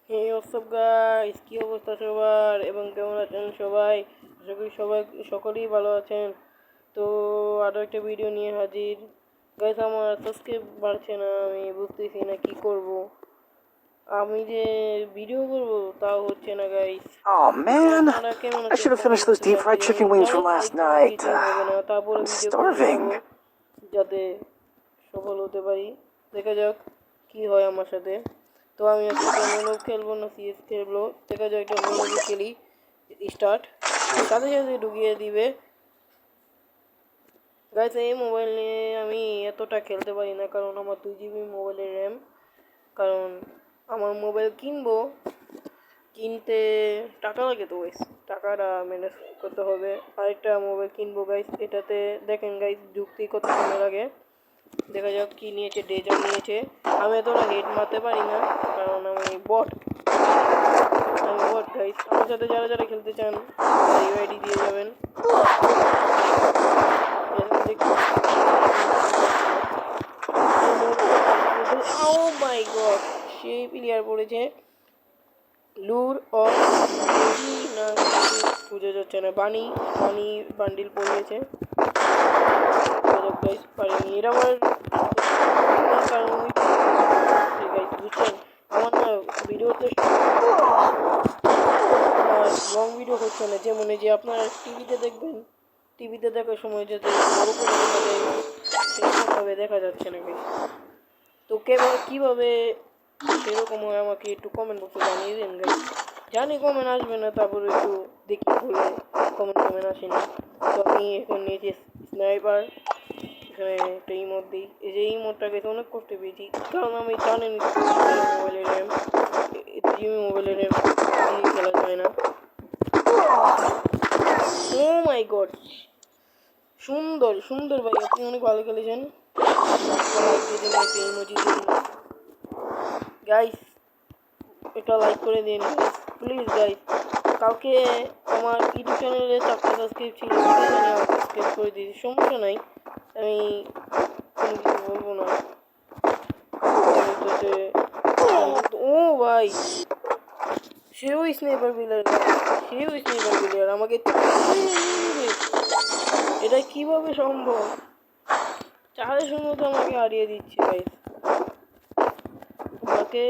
হে WhatsApp guys, কি অবস্থা সবার এবং কেমন আছেন সবাই? আশা করি সবাই সকলেই ভালো আছেন। তো আরও একটা ভিডিও নিয়ে হাজির। গাইস, আমার সাবস্ক্রাইব বাড়ছে না, আমি বুঝতেছি না কি করব। আমি যে ভিডিও করব তাও হচ্ছে না গাইস। Oh man, আপনারা কেমন I আছেন should have comment finished those বক্সে deep জানিয়ে fried দিন। chicken wings জানি from last লাইক ছাড়া night. কিছুই হবে না, তারপরে I'm ভিডিও করে starving. দেখাবো যাতে সফল হতে পারি। দেখা যাক কি হয় আমার সাথে। তো আমি আজকে মনোলগ খেলবো না সিএস খেলবো, দেখা যাক একটা মনোলগ খেলি। স্টার্ট সাথে সাথে ঢুকিয়ে দিবে। গাইস, এই মোবাইল নিয়ে আমি এতটা খেলতে পারি না, কারণ আমার 2 GB মোবাইলের র্যাম। কারণ আমার মোবাইল কিনতে টাকা লাগে, তো গাইস টাকাটা ম্যানেজ করতে হবে। আরেকটা মোবাইল কিনবো গাইস। এটাতে দেখেন গাইস ঢুকতেই কত সময় লাগে। দেখা যাক কি নিয়েছে, ডেজার নিয়েছে। আমি এতটা হেড মারতে পারি না কারণ আমি বট গাইস। আমার সাথে যারা যারা খেলতে চান ইউআইডি দিয়ে যাবেন। ও মাই গড, সেই প্লেয়ার পড়েছে। লুর অফ না কিছু বুঝে যাচ্ছে না। Bunny bundle পড়িয়েছে। গাইস পারিনি, এরা আমার কারণ গাইস বুঝছেন আমার না ভিডিওতে লং ভিডিও হচ্ছে না। যেমন এই যে আপনারা টিভিতে দেখবেন, টিভিতে দেখার সময় যাতে বড় করে দেখা যায় সেরকমভাবে দেখা যাচ্ছে না গাইস। তো কীভাবে সেরকম হয় আমাকে একটু কমেন্ট বক্সে জানিয়ে দিন গাইস। জানি কমেন্ট আসবে না, তারপরে একটু দেখি বলে কমেন্ট আসেনি। তো আমি এখন নিয়েছি স্নাইপার। এখানে একটা ইমোট দিই। এই যে ইমোটটা গেছে অনেক কষ্ট পেয়েছি, কারণ আমি জানেন মোবাইলের র্যাম, মোবাইলের র্যাম দিয়ে খেলা যায় না। ও মাই গড, সুন্দর সুন্দর ভাই, আপনি অনেক ভালো খেলেছেন। গাইস একটা লাইক করে দিন প্লিজ গাইস। কালকে আমার ইউটিউব চ্যানেলে 4টা সাবস্ক্রাইব ছিল, সাবস্ক্রাইব করে দিয়েছি, সমস্যা নাই, আমি কোনো কিছু বলবো না। ও ভাই, সেও স্নাইপার প্লেয়ার আমাকে এটা কিভাবে সম্ভব? 4-0 তো আমাকে হারিয়ে দিচ্ছে গাইস। আমাকে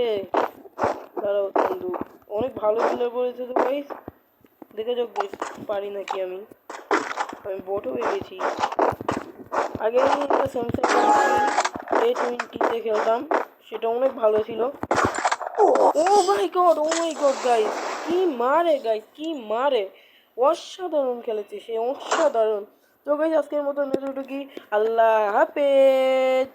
দাঁড়াও বন্ধু, অনেক ভালো প্লেয়ার পড়েছে তো গাইস। দেখে যাক গাইস পারি নাকি। আমি বটও হয়ে গেছি। আগে আমি একটা স্যামসাং A20 খেলতাম, সেটা অনেক ভালো ছিল। ও মাই গড গাইস, কি মারে অসাধারণ খেলেছে সে, অসাধারণ। তো গাইস আজকের মতো এতটুকুই। আল্লাহ হাফেজ।